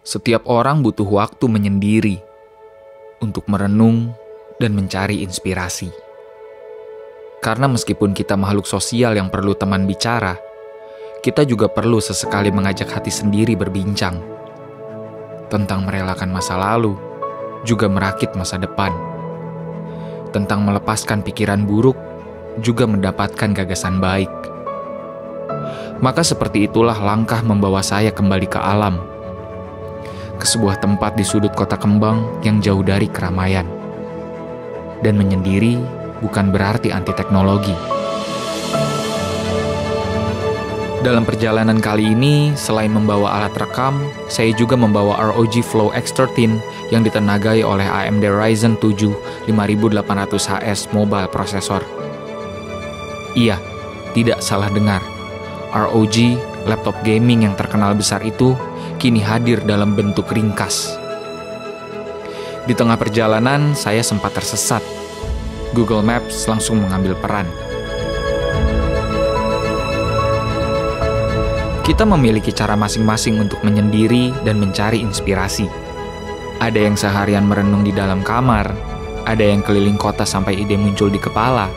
Setiap orang butuh waktu menyendiri untuk merenung dan mencari inspirasi. Karena meskipun kita makhluk sosial yang perlu teman bicara, kita juga perlu sesekali mengajak hati sendiri berbincang tentang merelakan masa lalu, juga merakit masa depan. Tentang melepaskan pikiran buruk, juga mendapatkan gagasan baik. Maka seperti itulah langkah membawa saya kembali ke alam, ke sebuah tempat di sudut kota kembang yang jauh dari keramaian. Dan menyendiri bukan berarti anti teknologi. Dalam perjalanan kali ini, selain membawa alat rekam, saya juga membawa ROG Flow X13 yang ditenagai oleh AMD Ryzen 7 5800HS mobile processor. Iya, tidak salah dengar. ROG, laptop gaming yang terkenal besar itu, kini hadir dalam bentuk ringkas. Di tengah perjalanan, saya sempat tersesat. Google Maps langsung mengambil peran. Kita memiliki cara masing-masing untuk menyendiri dan mencari inspirasi. Ada yang seharian merenung di dalam kamar, ada yang keliling kota sampai ide muncul di kepala,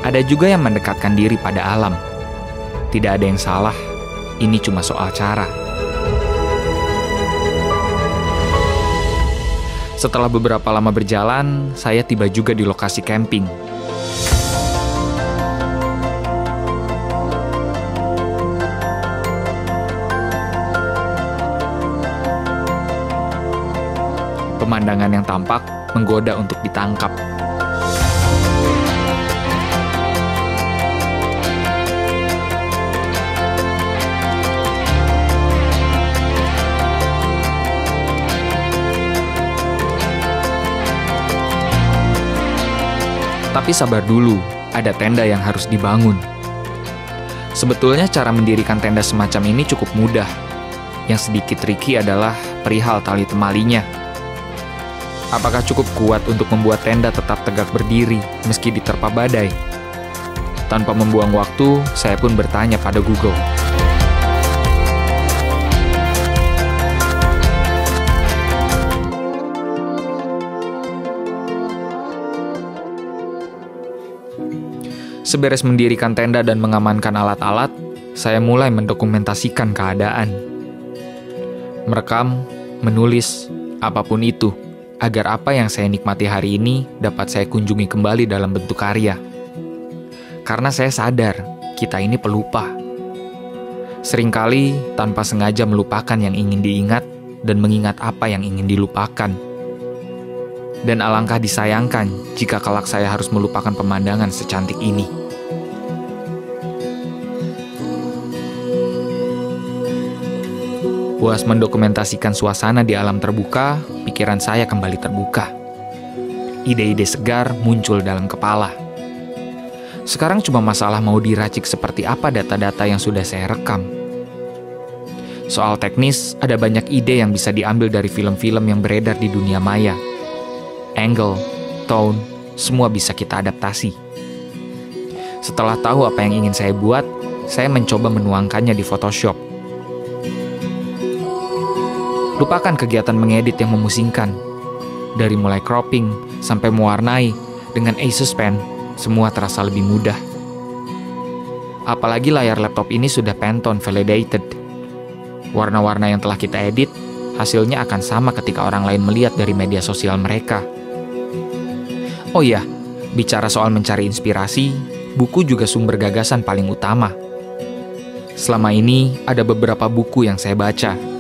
ada juga yang mendekatkan diri pada alam. Tidak ada yang salah, ini cuma soal cara. Setelah beberapa lama berjalan, saya tiba juga di lokasi camping. Pemandangan yang tampak menggoda untuk ditangkap. Tapi sabar dulu, ada tenda yang harus dibangun. Sebetulnya cara mendirikan tenda semacam ini cukup mudah. Yang sedikit tricky adalah perihal tali temalinya. Apakah cukup kuat untuk membuat tenda tetap tegak berdiri meski diterpa badai? Tanpa membuang waktu, saya pun bertanya pada Google. Seberes mendirikan tenda dan mengamankan alat-alat, saya mulai mendokumentasikan keadaan. Merekam, menulis, apapun itu, agar apa yang saya nikmati hari ini dapat saya kunjungi kembali dalam bentuk karya. Karena saya sadar, kita ini pelupa. Seringkali tanpa sengaja melupakan yang ingin diingat dan mengingat apa yang ingin dilupakan. Dan alangkah disayangkan jika kelak saya harus melupakan pemandangan secantik ini. Puas mendokumentasikan suasana di alam terbuka, pikiran saya kembali terbuka. Ide-ide segar muncul dalam kepala. Sekarang cuma masalah mau diracik seperti apa data-data yang sudah saya rekam. Soal teknis, ada banyak ide yang bisa diambil dari film-film yang beredar di dunia maya. Angle, tone, semua bisa kita adaptasi. Setelah tahu apa yang ingin saya buat, saya mencoba menuangkannya di Photoshop. Lupakan kegiatan mengedit yang memusingkan. Dari mulai cropping sampai mewarnai dengan Asus Pen, semua terasa lebih mudah. Apalagi layar laptop ini sudah Pantone validated. Warna-warna yang telah kita edit, hasilnya akan sama ketika orang lain melihat dari media sosial mereka. Oh iya, bicara soal mencari inspirasi, buku juga sumber gagasan paling utama. Selama ini ada beberapa buku yang saya baca.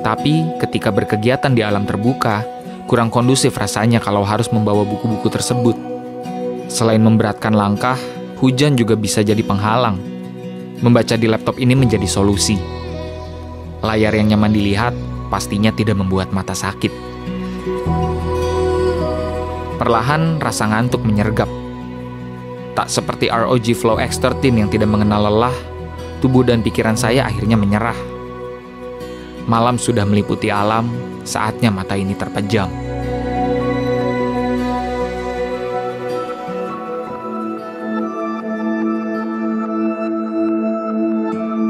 Tapi ketika berkegiatan di alam terbuka, kurang kondusif rasanya kalau harus membawa buku-buku tersebut. Selain memberatkan langkah, hujan juga bisa jadi penghalang. Membaca di laptop ini menjadi solusi. Layar yang nyaman dilihat pastinya tidak membuat mata sakit. Perlahan rasa ngantuk menyergap. Tak seperti ROG Flow X13 yang tidak mengenal lelah, tubuh dan pikiran saya akhirnya menyerah. Malam sudah meliputi alam, saatnya mata ini terpejam.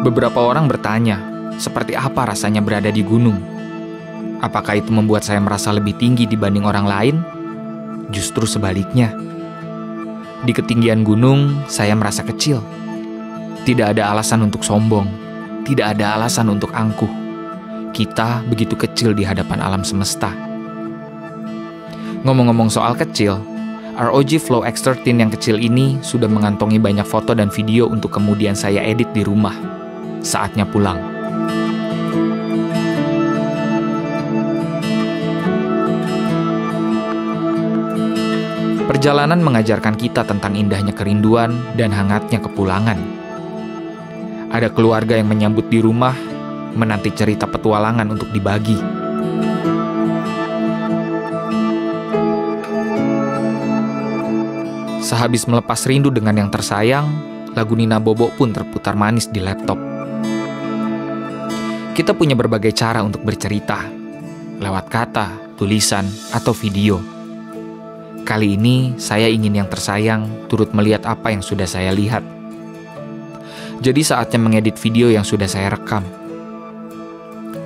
Beberapa orang bertanya, seperti apa rasanya berada di gunung? Apakah itu membuat saya merasa lebih tinggi dibanding orang lain? Justru sebaliknya. Di ketinggian gunung, saya merasa kecil. Tidak ada alasan untuk sombong, tidak ada alasan untuk angkuh. Kita begitu kecil di hadapan alam semesta. Ngomong-ngomong soal kecil, ROG Flow X13 yang kecil ini sudah mengantongi banyak foto dan video untuk kemudian saya edit di rumah. Saatnya pulang. Perjalanan mengajarkan kita tentang indahnya kerinduan dan hangatnya kepulangan. Ada keluarga yang menyambut di rumah, menanti cerita petualangan untuk dibagi. Sehabis melepas rindu dengan yang tersayang, lagu Nina Bobo pun terputar manis di laptop. Kita punya berbagai cara untuk bercerita, lewat kata, tulisan, atau video. Kali ini, saya ingin yang tersayang turut melihat apa yang sudah saya lihat. Jadi saatnya mengedit video yang sudah saya rekam.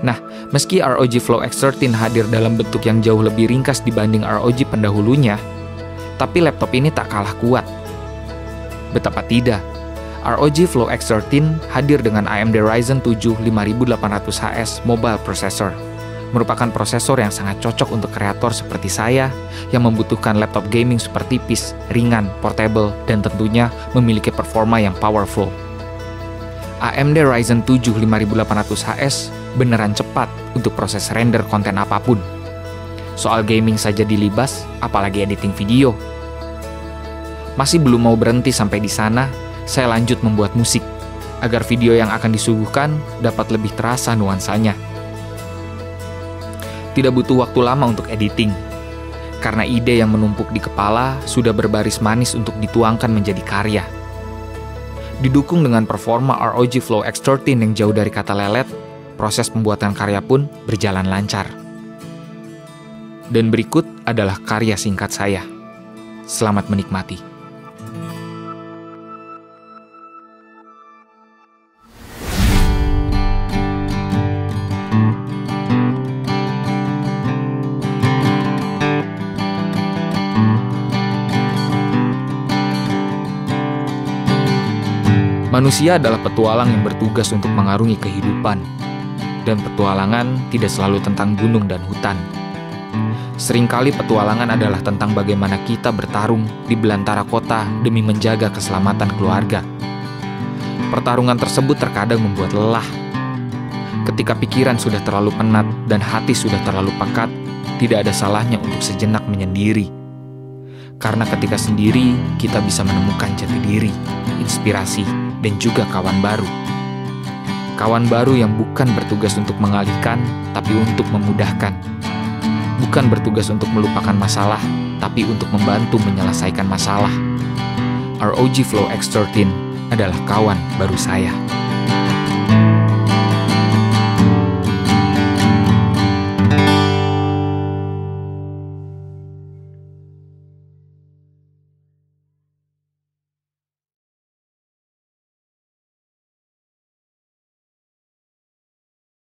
Nah, meski ROG Flow X13 hadir dalam bentuk yang jauh lebih ringkas dibanding ROG pendahulunya, tapi laptop ini tak kalah kuat. Betapa tidak, ROG Flow X13 hadir dengan AMD Ryzen 7 5800HS Mobile Processor. Merupakan prosesor yang sangat cocok untuk kreator seperti saya yang membutuhkan laptop gaming super tipis, ringan, portable, dan tentunya memiliki performa yang powerful. AMD Ryzen 7 5800HS beneran cepat untuk proses render konten apapun. Soal gaming saja dilibas, apalagi editing video. Masih belum mau berhenti sampai di sana, saya lanjut membuat musik, agar video yang akan disuguhkan dapat lebih terasa nuansanya. Tidak butuh waktu lama untuk editing, karena ide yang menumpuk di kepala sudah berbaris manis untuk dituangkan menjadi karya. Didukung dengan performa ROG Flow X13 yang jauh dari kata lelet, proses pembuatan karya pun berjalan lancar. Dan berikut adalah karya singkat saya. Selamat menikmati. Manusia adalah petualang yang bertugas untuk mengarungi kehidupan. Dan petualangan tidak selalu tentang gunung dan hutan. Seringkali petualangan adalah tentang bagaimana kita bertarung di belantara kota demi menjaga keselamatan keluarga. Pertarungan tersebut terkadang membuat lelah. Ketika pikiran sudah terlalu penat dan hati sudah terlalu pekat, tidak ada salahnya untuk sejenak menyendiri. Karena ketika sendiri, kita bisa menemukan jati diri, inspirasi, dan juga kawan baru. Kawan baru yang bukan bertugas untuk mengalihkan, tapi untuk memudahkan. Bukan bertugas untuk melupakan masalah, tapi untuk membantu menyelesaikan masalah. ROG Flow X13 adalah kawan baru saya.